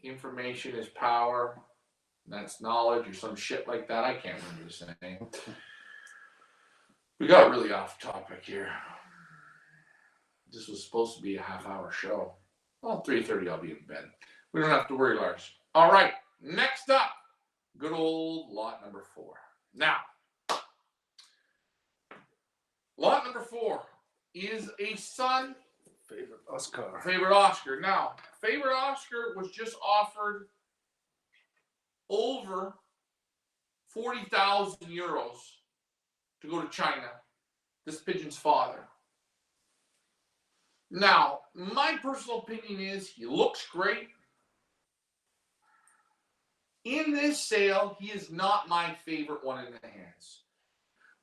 Information is power. That's knowledge or some shit like that. I can't remember the saying. We got really off topic here. This was supposed to be a half-hour show. Well, 3:30 I'll be in bed. We don't have to worry, Lars. All right, next up, good old lot number 4. Now, lot number 4 is a son. Favorite Oscar. Favorite Oscar. Now, favorite Oscar was just offered over 40,000 euros to go to China. This pigeon's father. Now, my personal opinion is he looks great. In this sale, he is not my favorite one in the hands.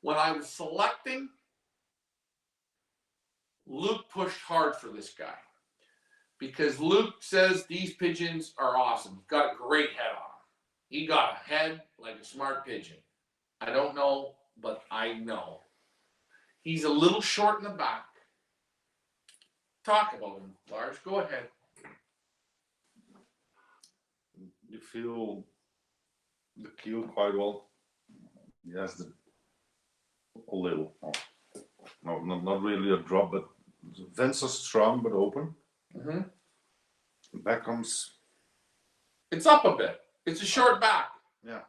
When I was selecting, Luc pushed hard for this guy because Luc says these pigeons are awesome. He's got a great head on him. He got a head like a smart pigeon. I don't know, but I know. He's a little short in the back. Talk about him, Lars. Go ahead. You feel the keel quite well. He has a little. No, not really a drop, but the vents are strong but open. Mm-hmm. Back comes. It's up a bit. It's a short back. Yeah.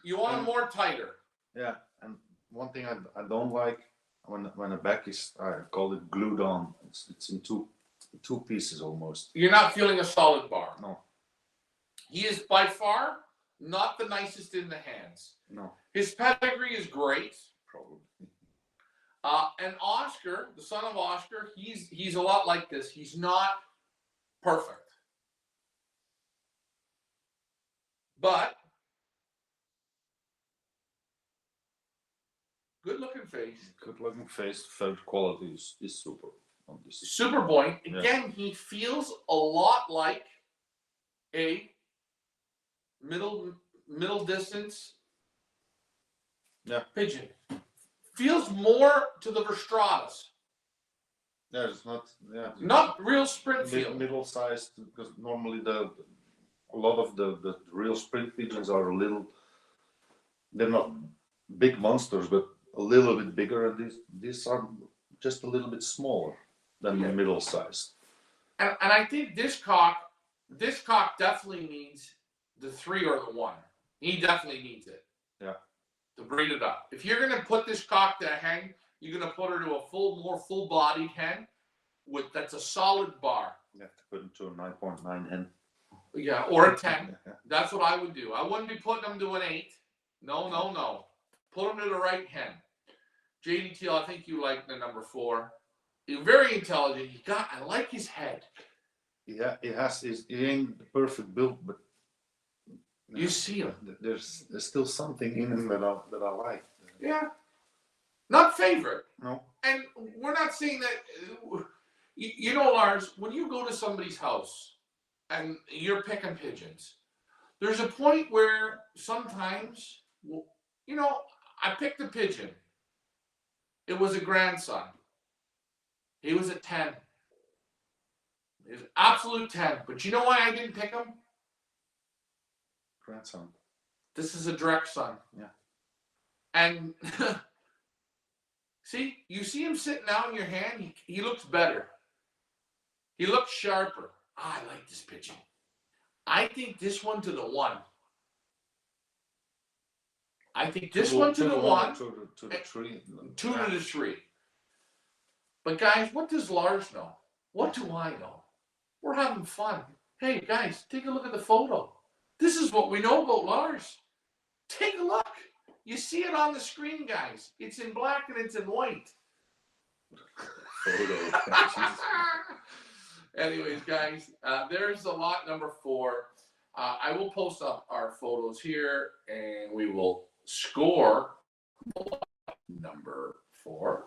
You want them more tighter. Yeah, and one thing I don't like when a back is, I call it glued on. It's in two pieces almost. You're not feeling a solid bar. No. He is by far not the nicest in the hands. No. His pedigree is great. Probably. And Oscar, the son of Oscar, he's a lot like this. He's not perfect. But good looking face. Good looking face, feather quality is super on this. Super point. Again, Yeah. he feels a lot like a middle distance pigeon. Feels more to the Verstratus. Yeah, it's not. Yeah. Not real sprint feel. Middle sized, because normally a lot of the real sprint pigeons are a little. They're not big monsters, but a little bit bigger, and these are just a little bit smaller than the middle sized. And I think this cock definitely needs the 3 or the 1. He definitely needs it. Yeah. To breed it up. If you're gonna put this cock to a hen, you're gonna put her to a more full-bodied hen. that's a solid bar. You have to put him to a 9.9 hen. Yeah, or a 10. That's what I would do. I wouldn't be putting him to an 8. No. Put him to the right hen. JDT, I think you like the number 4. He's very intelligent. I like his head. Yeah, he ain't the perfect build, but you see him. There's still something in him that I like. Yeah. Not favorite. No. And we're not saying that, you know, Lars, when you go to somebody's house and you're picking pigeons, there's a point where sometimes, you know, I picked a pigeon. It was a grandson. He was a 10. He was an absolute 10. But you know why I didn't pick him? Grandson. This is a direct son. Yeah. And you see him sitting now in your hand, he looks better. He looks sharper. I like this pigeon. I think this one to the 1. I think this one to the 1. To the 3. 2 to the 3. But guys, what does Lars know? What do I know? We're having fun. Hey guys, take a look at the photo. This is what we know about Lars. Take a look. You see it on the screen, guys. It's in black and it's in white. Anyways, guys, there's the lot number 4. I will post up our photos here, and we will score number 4.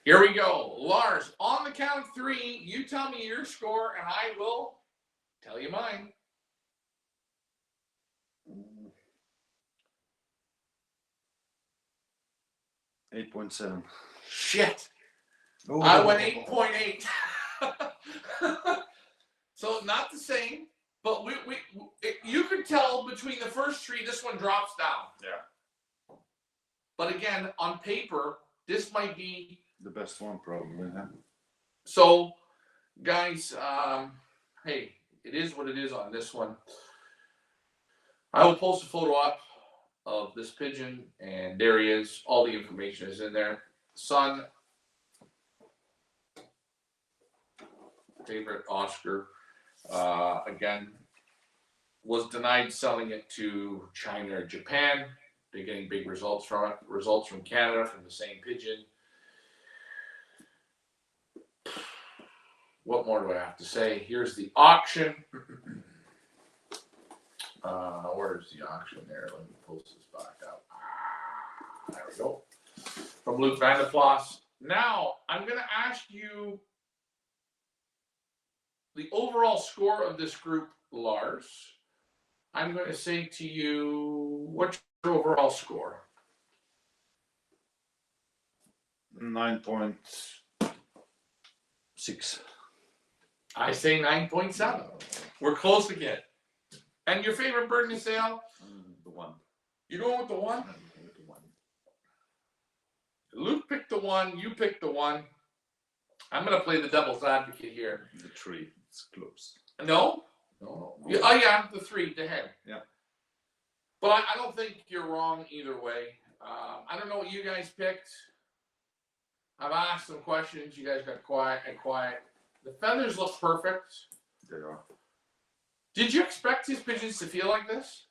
Here we go. Lars, on the count of 3, you tell me your score, and I will tell you mine. 8.7. Shit. Oh, I went 8.8. So not the same, but you could tell between the first 3, this one drops down. Yeah. But again, on paper, this might be the best one, probably. Huh? So, guys, hey, it is what it is on this one. I will post a photo up of this pigeon, and there he is. All the information is in there. Son, favorite Oscar, again, was denied selling it to China or Japan. They're getting big results from it. Results from Canada from the same pigeon. What more do I have to say? Here's the auction. Where's the auction there? Let me post this back up. There we go. From Luc Van Den Plas. Now, I'm going to ask you the overall score of this group, Lars. I'm going to say to you, what's your overall score? 9.6. I say 9.7. We're close again. And your favorite bird in the sale? The 1. You going with the 1? I'm going with the 1. Luke picked the 1. You picked the 1. I'm going to play the devil's advocate here. The 3. It's close. No. Oh yeah, the 3, the head. Yeah. But I don't think you're wrong either way. I don't know what you guys picked. I've asked some questions. You guys got quiet. The feathers look perfect. They are. Did you expect his pigeons to feel like this?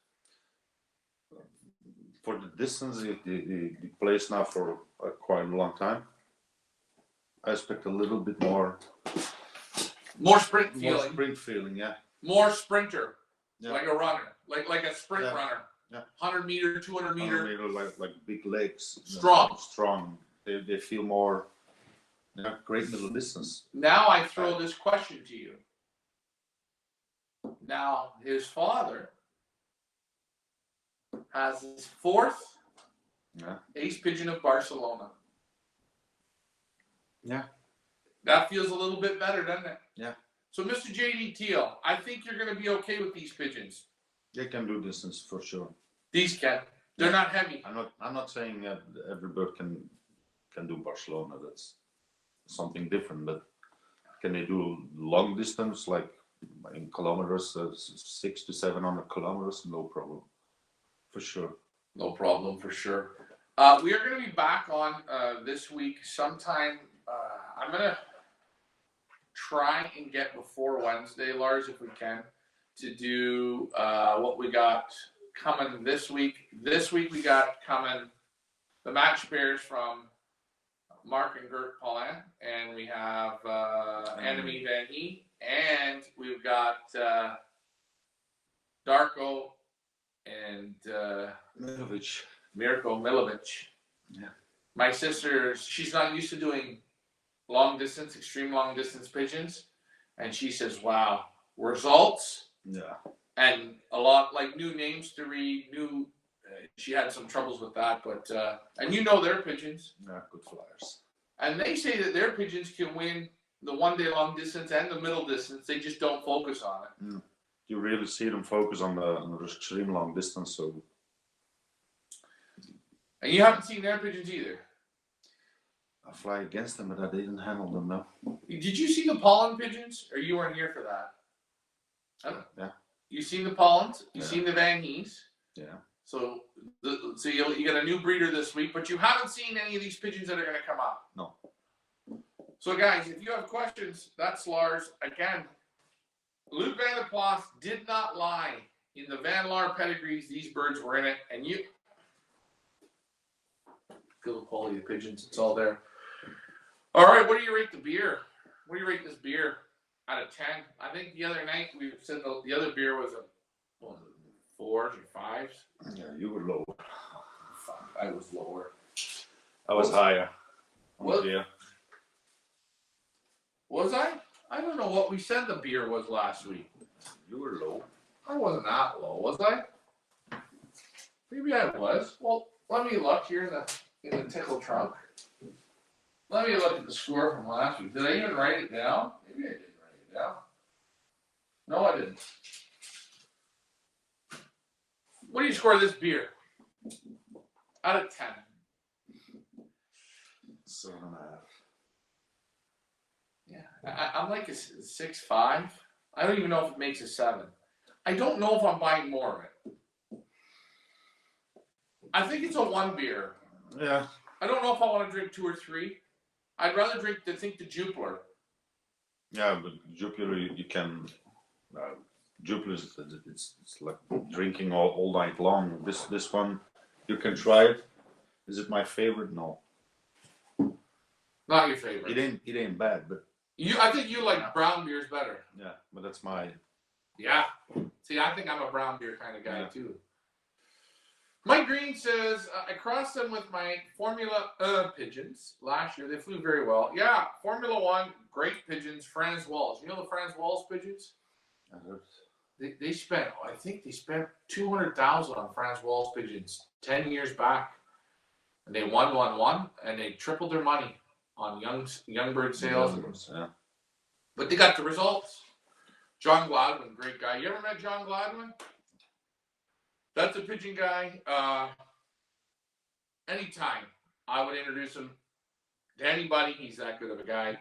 For the distance he plays now for quite a long time, I expect a little bit more. More sprint feeling. More sprint feeling, yeah. More sprinter, Yeah. like a runner, like a sprint runner. Yeah. 100 meter, 200 meter. 100 meter, like big legs. Strong. Strong. They feel more. Yeah, great middle distance. Now I throw this question to you. Now his father has his 4th ace pigeon of Barcelona. Yeah. That feels a little bit better, doesn't it? Yeah. So, Mr. J.D. Teal, I think you're going to be okay with these pigeons. They can do distance for sure. These can. They're not heavy. I'm not saying that every bird can do Barcelona. That's something different. But can they do long distance, like in kilometers, 600 to 700 kilometers? No problem, for sure. No problem, for sure. We are going to be back on this week sometime I'm gonna try and get before Wednesday, Lars, if we can, to do what we got coming this week. This week we got coming the match pairs from Mark and Gert Paulin, and we have Enemy Van He, and we've got Darko and Mirko Milovic. Yeah. My sister, she's not used to doing long distance, extreme long distance pigeons, and she says, "Wow, results!" Yeah. And a lot like new names to read. She had some troubles with that, but and you know their pigeons. Yeah, good flyers. And they say that their pigeons can win the 1 day long distance and the middle distance. They just don't focus on it. Mm. You really see them focus on the extreme long distance. So. And you haven't seen their pigeons either. I fly against them, but I didn't handle them, no. Did you see the pollen pigeons, or you weren't here for that? Yeah. You seen the pollens? You Yeah. seen the Van Hees? Yeah. So you got a new breeder this week, but you haven't seen any of these pigeons that are going to come up. No. So guys, if you have questions, that's Lars. Again, Luc Van Den Plas did not lie. In the Van Laar pedigrees, these birds were in it, and you feel the quality of the pigeons. It's all there. All right, what do you rate the beer? What do you rate this beer out of 10? I think the other night we said the other beer was a 4s or 5s. Yeah, you were low. I was lower. I was higher. What? Yeah. Was I? I don't know what we said the beer was last week. You were low. I wasn't that low, was I? Maybe I was. Well, let me look here in the tickle trunk. Let me look at the score from last week. Did I even write it down? Maybe I didn't write it down. No, I didn't. What do you score this beer? Out of 10. 7.5. Yeah, I'm like a 6.5. I don't even know if it makes a 7. I don't know if I'm buying more of it. I think it's a 1 beer. Yeah. I don't know if I want to drink 2 or 3. I'd rather drink the Jupiler. Yeah, but Jupiler you can. Jupiler it's like drinking all night long. This one you can try it. Is it my favorite? No. Not your favorite. It ain't bad, but I think you like brown beers better. yeah, but that's my. Yeah. See, I think I'm a brown beer kind of guy too. Mike Green says, I crossed them with my Formula pigeons last year. They flew very well. Yeah, Formula One, great pigeons. Franz Walls. You know the Franz Walls pigeons? I heard. They spent, I think they spent $200,000 on Franz Walls pigeons 10 years back. And they won, and they tripled their money on young bird sales. Yeah. But they got the results. John Gladwin, great guy. You ever met John Gladwin? That's a pigeon guy. Anytime I would introduce him to anybody, he's that good of a guy.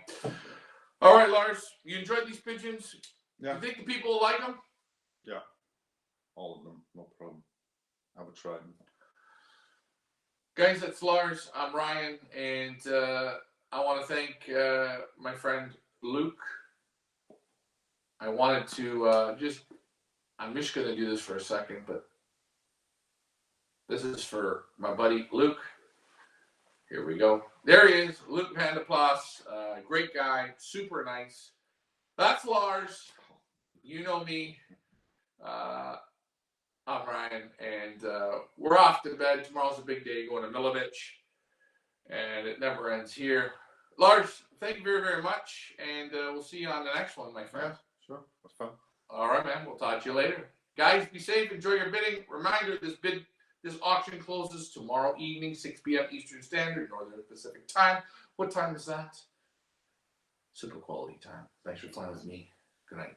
All right, Lars, you enjoyed these pigeons? Yeah. You think the people will like them? Yeah. All of them, no problem. I would try them. Guys, that's Lars. I'm Ryan, and I want to thank my friend Luc. I wanted to I'm just going to do this for a second, but this is for my buddy Luc. Here we go. There he is, Luc Van Den Plas. Great guy, super nice. That's Lars. You know me. I'm Ryan, and we're off to bed. Tomorrow's a big day going to Milovic, and it never ends here. Lars, thank you very, very much, and we'll see you on the next one, my friend. Yeah, sure. That's fun. All right, man. We'll talk to you later. Guys, be safe. Enjoy your bidding. Reminder, this auction closes tomorrow evening, 6 p.m. Eastern Standard, Northern Pacific Time. What time is that? Super quality time. Thanks for flying with me. Good night.